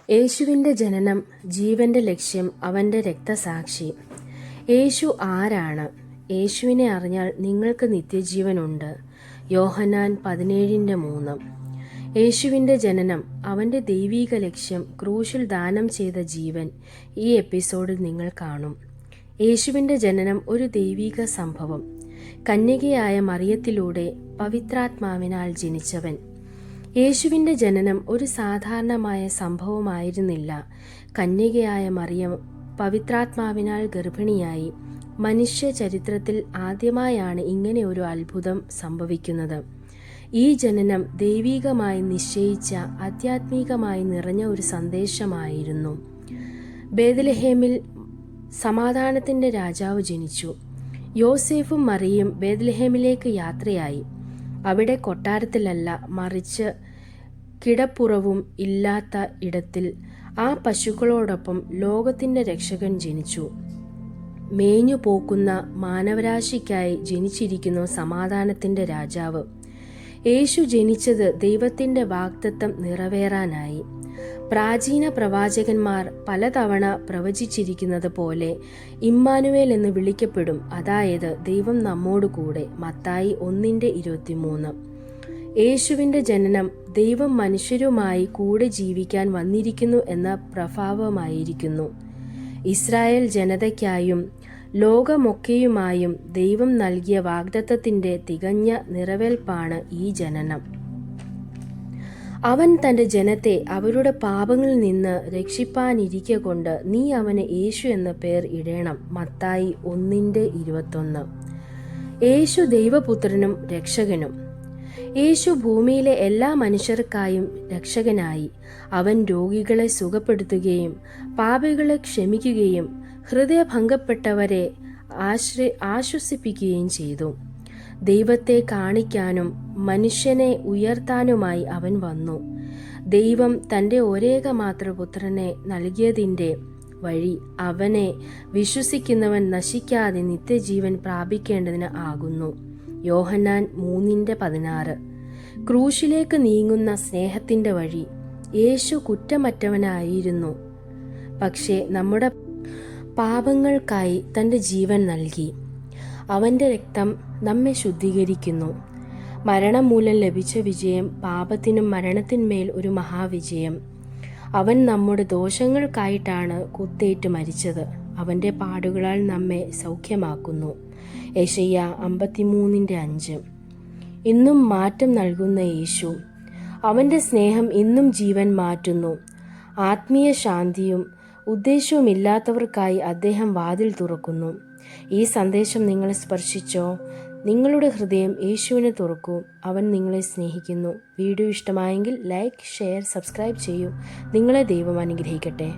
യേശുവിൻ്റെ ജനനം, ജീവന്റെ ലക്ഷ്യം, അവൻ്റെ രക്തസാക്ഷി. യേശു ആരാണ്? യേശുവിനെ അറിഞ്ഞാൽ നിങ്ങൾക്ക് നിത്യജീവനുണ്ട്. യോഹന്നാൻ 17:3. യേശുവിൻ്റെ ജനനം, അവൻ്റെ ദൈവീക ലക്ഷ്യം, ക്രൂശിൽ ദാനം ചെയ്ത ജീവൻ ഈ എപ്പിസോഡിൽ നിങ്ങൾ കാണും. യേശുവിൻ്റെ ജനനം ഒരു ദൈവീക സംഭവം. കന്യകയായ മറിയത്തിലൂടെ പവിത്രാത്മാവിനാൽ ജനിച്ചവൻ. യേശുവിൻ്റെ ജനനം ഒരു സാധാരണമായ സംഭവമായിരുന്നില്ല. കന്യകയായ മറിയം പവിത്രാത്മാവിനാൽ ഗർഭിണിയായി. മനുഷ്യ ചരിത്രത്തിൽ ആദ്യമായാണ് ഇങ്ങനെ ഒരു അത്ഭുതം സംഭവിക്കുന്നത്. ഈ ജനനം ദൈവികമായി നിശ്ചയിച്ച, ആധ്യാത്മികമായി നിറഞ്ഞ ഒരു സന്ദേശമായിരുന്നു. ബേത്ലഹേമിൽ സമാധാനത്തിൻ്റെ രാജാവ് ജനിച്ചു. യോസേഫും മറിയയും ബേത്ലഹേമിലേക്ക് യാത്രയായി. അവിടെ കൊട്ടാരത്തിലല്ല, മറിച്ച് കിടപ്പുറവും ഇല്ലാത്ത ഇടത്തിൽ ആ പശുക്കളോടൊപ്പം ലോകത്തിൻ്റെ രക്ഷകൻ ജനിച്ചു. മേഞ്ഞു പോക്കുന്ന മാനവരാശിക്കായി ജനിച്ചിരിക്കുന്നു സമാധാനത്തിൻ്റെ രാജാവ്. യേശു ജനിച്ചത് ദൈവത്തിൻ്റെ വാഗ്ദത്തം നിറവേറാനായി. പ്രാചീന പ്രവാചകന്മാർ പലതവണ പ്രവചിച്ചിരിക്കുന്നത് പോലെ ഇമ്മാനുവേൽ എന്ന് വിളിക്കപ്പെടും, അതായത് ദൈവം നമ്മോട് കൂടെ. മത്തായി 1:23. യേശുവിൻ്റെ ജനനം ദൈവം മനുഷ്യരുമായി കൂടെ ജീവിക്കാൻ വന്നിരിക്കുന്നു എന്ന പ്രഭാവമായിരിക്കുന്നു. ഇസ്രായേൽ ജനതയ്ക്കായും ലോകമൊക്കെയുമായും ദൈവം നൽകിയ വാഗ്ദത്തത്തിൻ്റെ തികഞ്ഞ നിറവേൽപ്പാണ് ഈ ജനനം. അവൻ തൻ്റെ ജനത്തെ അവരുടെ പാപങ്ങളിൽ നിന്ന് രക്ഷിപ്പാനിരിക്കൊണ്ട് നീ അവന് യേശു എന്ന പേർ ഇടേണം. മത്തായി 1:21. യേശു ദൈവപുത്രനും രക്ഷകനും. യേശു ഭൂമിയിലെ എല്ലാ മനുഷ്യർക്കായും രക്ഷകനായി. അവൻ രോഗികളെ സുഖപ്പെടുത്തുകയും പാപികളെ ക്ഷമിക്കുകയും ഹൃദയഭംഗപ്പെട്ടവരെ ആശ്വസിപ്പിക്കുകയും ചെയ്തു. ദൈവത്തെ കാണിക്കാനും മനുഷ്യനെ ഉയർത്താനുമായി അവൻ വന്നു. ദൈവം തൻ്റെ ഒരേകമാത്ര പുത്രനെ നൽകിയതിൻ്റെ വഴി അവനെ വിശ്വസിക്കുന്നവൻ നശിക്കാതെ നിത്യജീവൻ പ്രാപിക്കേണ്ടതിന് ആകുന്നു. യോഹന്നാൻ 3:16. ക്രൂശിലേക്ക് നീങ്ങുന്ന സ്നേഹത്തിൻ്റെ വഴി. യേശു കുറ്റമറ്റവനായിരുന്നു, പക്ഷേ നമ്മുടെ പാപങ്ങൾക്കായി തൻ്റെ ജീവൻ നൽകി. അവൻ്റെ രക്തം നമ്മെ ശുദ്ധീകരിക്കുന്നു. മരണം മൂലം ലഭിച്ച വിജയം പാപത്തിനും മരണത്തിന്മേൽ ഒരു മഹാവിജയം. അവൻ നമ്മുടെ ദോഷങ്ങൾക്കായിട്ടാണ് കുത്തേറ്റ് മരിച്ചത്. അവൻ്റെ പാടുകളാൽ നമ്മെ സൗഖ്യമാക്കുന്നു. യെശയ്യാ 53:5. ഇന്നും മാറ്റം നൽകുന്ന യേശു. അവൻ്റെ സ്നേഹം ഇന്നും ജീവൻ മാറ്റുന്നു. ആത്മീയ ശാന്തിയും ഉദ്ദേശവുമില്ലാത്തവർക്കായി അദ്ദേഹം വാതിൽ തുറക്കുന്നു. ഈ സന്ദേശം നിങ്ങളെ സ്പർശിച്ചോ? നിങ്ങളുടെ ഹൃദയം യേശുവിനെ തുറക്കൂ. അവൻ നിങ്ങളെ സ്നേഹിക്കുന്നു. വീഡിയോ ഇഷ്ടമായെങ്കിൽ ലൈക്ക്, ഷെയർ, സബ്സ്ക്രൈബ് ചെയ്യൂ. നിങ്ങളെ ദൈവം അനുഗ്രഹിക്കട്ടെ.